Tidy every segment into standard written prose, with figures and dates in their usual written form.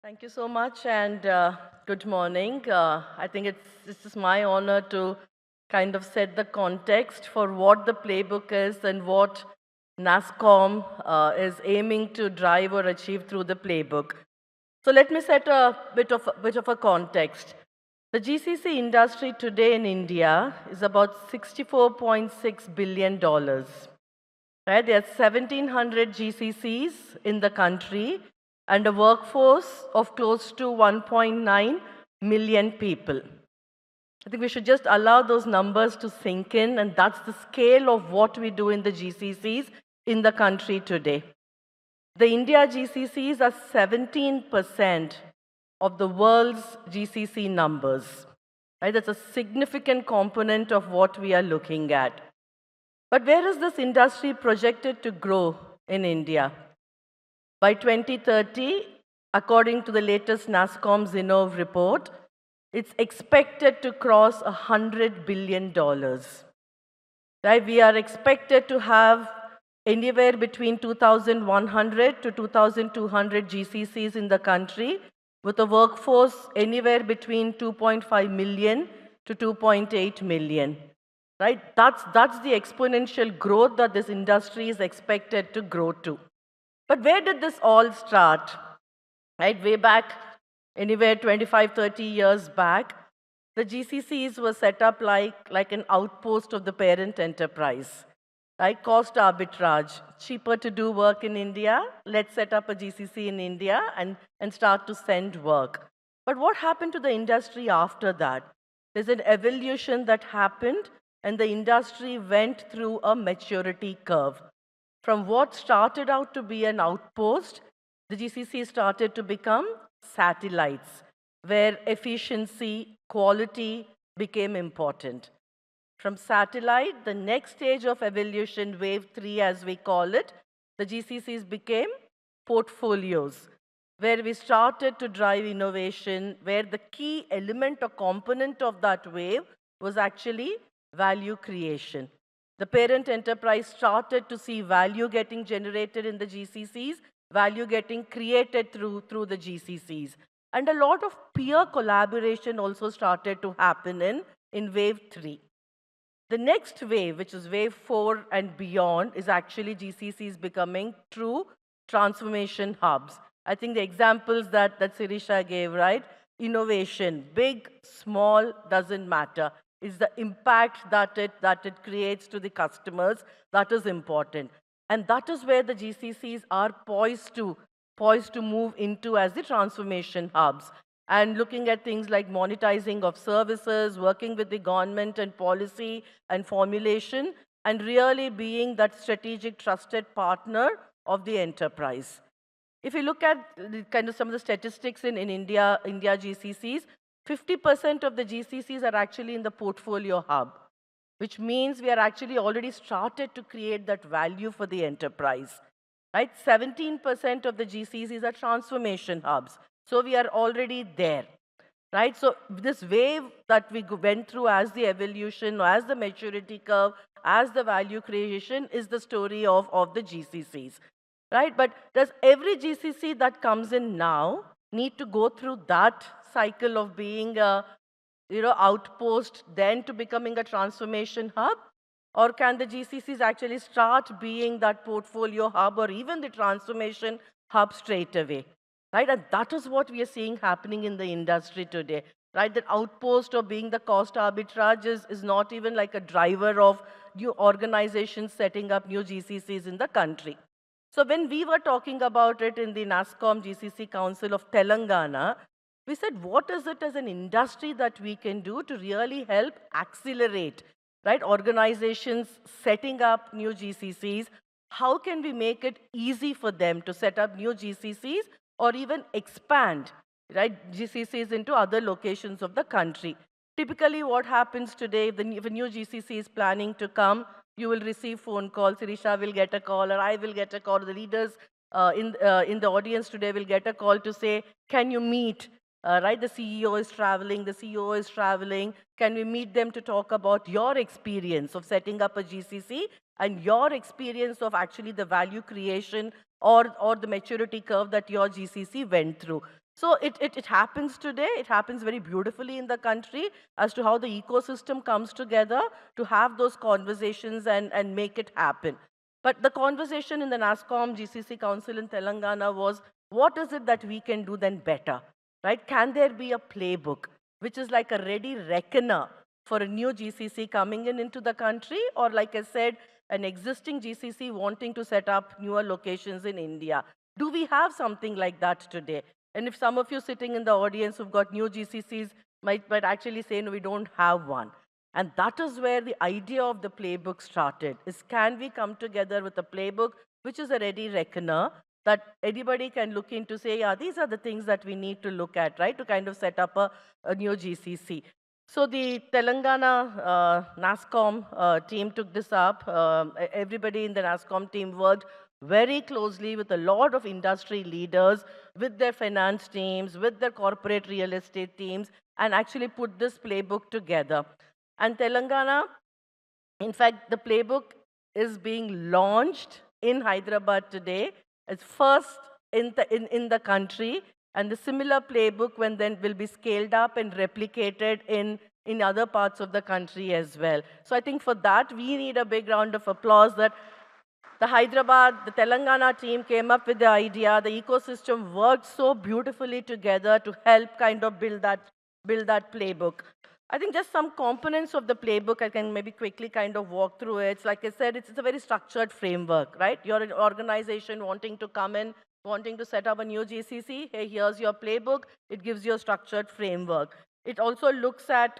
Thank you so much and good morning. I think this is my honor to kind of set the context for what the playbook is and what NASSCOM is aiming to drive or achieve through the playbook. So let me set a bit of a context. The GCC industry today in India is about $64.6 billion. Right? There are 1,700 GCCs in the country and a workforce of close to 1.9 million people. I think we should just allow those numbers to sink in, and that's the scale of what we do in the GCCs in the country today. The India GCCs are 17% of the world's GCC numbers. Right? That's a significant component of what we are looking at. But where is this industry projected to grow in India? By 2030, according to the latest NASSCOM Zinnov report, it's expected to cross $100 billion. Right? We are expected to have anywhere between 2,100 to 2,200 GCCs in the country, with a workforce anywhere between 2.5 million to 2.8 million. Right? That's the exponential growth that this industry is expected to grow to. But where did this all start? Right? Way back, anywhere 25, 30 years back, the GCCs were set up like an outpost of the parent enterprise. Right? Cost arbitrage, cheaper to do work in India, let's set up a GCC in India and start to send work. But what happened to the industry after that? There's an evolution that happened, and the industry went through a maturity curve. From what started out to be an outpost, the GCC started to become satellites, where efficiency, quality became important. From satellite, the next stage of evolution, wave 3 as we call it, the GCCs became portfolios, where we started to drive innovation, where the key element or component of that wave was actually value creation. The parent enterprise started to see value getting generated in the GCCs, value getting created through the GCCs. And a lot of peer collaboration also started to happen in wave 3. The next wave, which is wave 4 and beyond, is actually GCCs becoming true transformation hubs. I think the examples that Sirisha gave, right? Innovation, big, small, doesn't matter. It's the impact that it creates to the customers that is important. And that is where the GCCs are poised to move into as the transformation hubs. And looking at things like monetizing of services, working with the government and policy and formulation, and really being that strategic trusted partner of the enterprise. If you look at kind of some of the statistics in India GCCs, 50% of the GCCs are actually in the portfolio hub, which means we are actually already started to create that value for the enterprise. Right? 17% of the GCCs are transformation hubs. So we are already there. Right? So this wave that we went through as the evolution, as the maturity curve, as the value creation is the story of the GCCs. Right? But does every GCC that comes in now need to go through that cycle of being a outpost, then to becoming a transformation hub? Or can the GCCs actually start being that portfolio hub or even the transformation hub straight away? Right? And that is what we are seeing happening in the industry today. Right? That outpost of being the cost arbitrage is not even like a driver of new organizations setting up new GCCs in the country. So when we were talking about it in the NASSCOM GCC Council of Telangana, we said, what is it as an industry that we can do to really help accelerate, right? Organizations setting up new GCCs. How can we make it easy for them to set up new GCCs or even expand, right, GCCs into other locations of the country? Typically, what happens today, if a new GCC is planning to come, you will receive phone calls. Sirisha will get a call, or I will get a call. The leaders in the audience today will get a call to say, can you meet? Right, the CEO is traveling, the CEO is traveling. Can we meet them to talk about your experience of setting up a GCC and your experience of actually the value creation or the maturity curve that your GCC went through? So it happens today. It happens very beautifully in the country as to how the ecosystem comes together to have those conversations and make it happen. But the conversation in the NASSCOM GCC Council in Telangana was, what is it that we can do then better, right? Can there be a playbook, which is like a ready reckoner for a new GCC coming in into the country, or like I said, an existing GCC wanting to set up newer locations in India? Do we have something like that today? And if some of you sitting in the audience who've got new GCCs might actually say, no, we don't have one. And that is where the idea of the playbook started, is can we come together with a playbook which is a ready reckoner that anybody can look into, say, yeah, these are the things that we need to look at, right, to kind of set up a new GCC. So the Telangana NASSCOM team took this up. Everybody in the NASSCOM team worked very closely with a lot of industry leaders, with their finance teams, with their corporate real estate teams, and actually put this playbook together. And Telangana, in fact, the playbook is being launched in Hyderabad today. It's first in the country. And the similar playbook then will be scaled up and replicated in other parts of the country as well. So I think for that, we need a big round of applause that the Hyderabad, the Telangana team came up with the idea. The ecosystem worked so beautifully together to help kind of build that playbook. I think just some components of the playbook, I can maybe quickly kind of walk through it. Like I said, it's a very structured framework, right? You're an organization wanting to come in, wanting to set up a new GCC. Hey, here's your playbook. It gives you a structured framework. It also looks at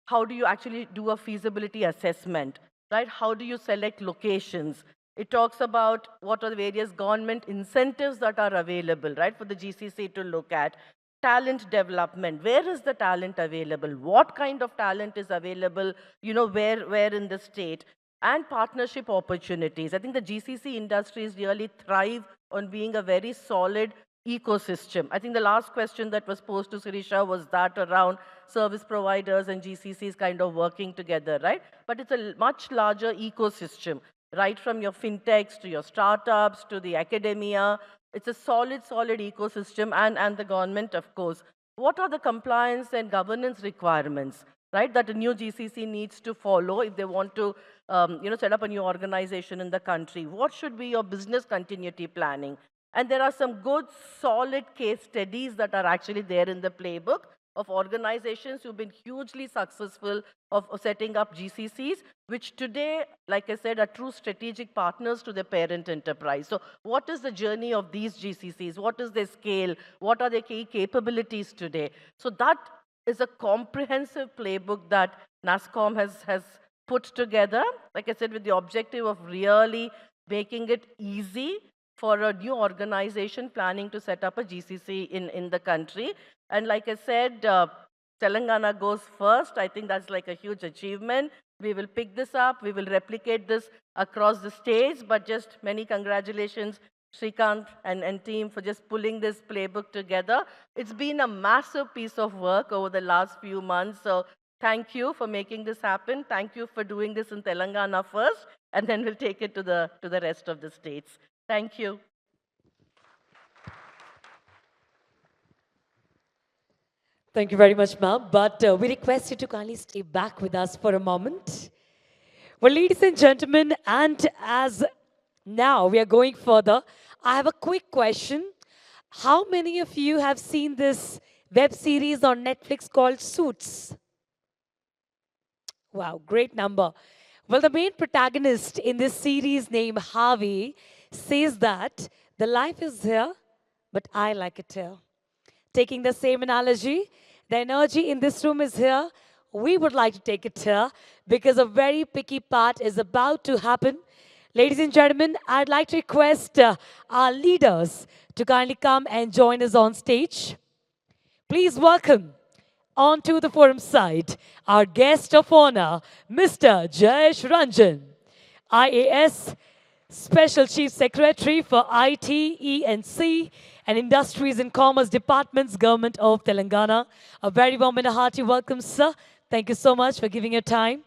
how do you actually do a feasibility assessment, right? How do you select locations? It talks about what are the various government incentives that are available, right, for the GCC to look at. Talent development. Where is the talent available? What kind of talent is available, where in the state? And partnership opportunities. I think the GCC industries really thrive on being a very solid ecosystem. I think the last question that was posed to Sirisha was that around service providers and GCCs kind of working together, right? But it's a much larger ecosystem, right from your fintechs to your startups to the academia. It's a solid ecosystem, and the government, of course. What are the compliance and governance requirements, right, that a new GCC needs to follow if they want to set up a new organization in the country? What should be your business continuity planning? And there are some good, solid case studies that are actually there in the playbook of organizations who've been hugely successful of setting up GCCs, which today, like I said, are true strategic partners to their parent enterprise. So what is the journey of these GCCs? What is their scale? What are their key capabilities today? So that is a comprehensive playbook that NASSCOM has put together, like I said, with the objective of really making it easy for a new organization planning to set up a GCC in the country. And like I said, Telangana goes first. I think that's like a huge achievement. We will pick this up. We will replicate this across the states. But just many congratulations, Srikanth and team, for just pulling this playbook together. It's been a massive piece of work over the last few months. So thank you for making this happen. Thank you for doing this in Telangana first, and then we'll take it to the rest of the states. Thank you. Thank you very much, ma'am. But we request you to kindly stay back with us for a moment. Well, ladies and gentlemen, and as now we are going further, I have a quick question. How many of you have seen this web series on Netflix called Suits? Wow, great number. Well, the main protagonist in this series named Harvey says that the life is here, but I like it here. Taking the same analogy, the energy in this room is here. We would like to take it here because a very picky part is about to happen. Ladies and gentlemen, I'd like to request our leaders to kindly come and join us on stage. Please welcome onto the forum side our guest of honor, Mr. Jayesh Ranjan, IAS Special Chief Secretary for IT, E&C, and Industries and Commerce Departments, Government of Telangana. A very warm and a hearty welcome, sir. Thank you so much for giving your time.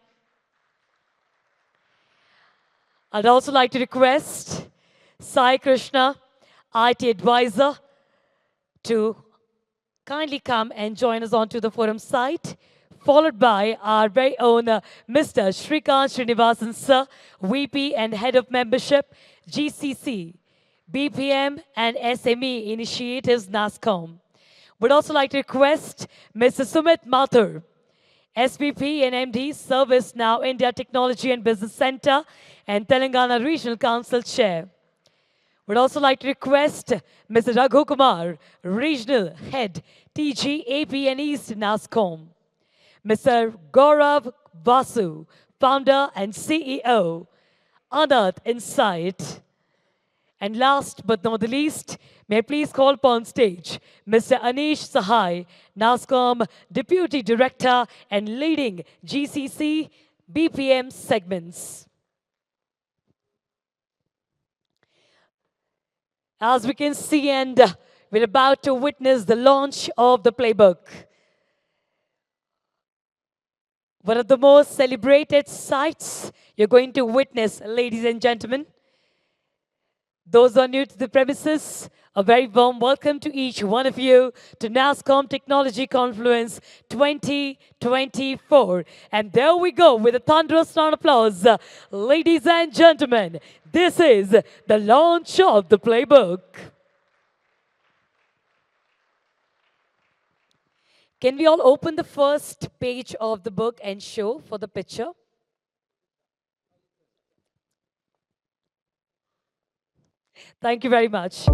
I'd also like to request Sai Krishna, IT Advisor, to kindly come and join us onto the forum site, followed by our very own Mr. Shrikant Srinivasan Sir, VP and Head of Membership, GCC, BPM and SME Initiatives, NASCOM. Would also like to request Mr. Sumit Mathur, SVP and MD, Service Now India Technology and Business Center and Telangana Regional Council Chair. Would also like to request Mr. Raghu Kumar, Regional Head, TG, AP and East, NASCOM. Mr. Gaurav Vasu, Founder and CEO, Anath Insight. And last but not the least, may I please call upon stage Mr. Anish Sahai, NASCOM Deputy Director and leading GCC BPM segments. As we can see, and we're about to witness the launch of the playbook. One of the most celebrated sights you're going to witness, ladies and gentlemen. Those who are new to the premises, a very warm welcome to each one of you to NASCOM Technology Confluence 2024. And there we go with a thunderous round of applause. Ladies and gentlemen, this is the launch of the playbook. Can we all open the first page of the book and show for the picture? Thank you very much.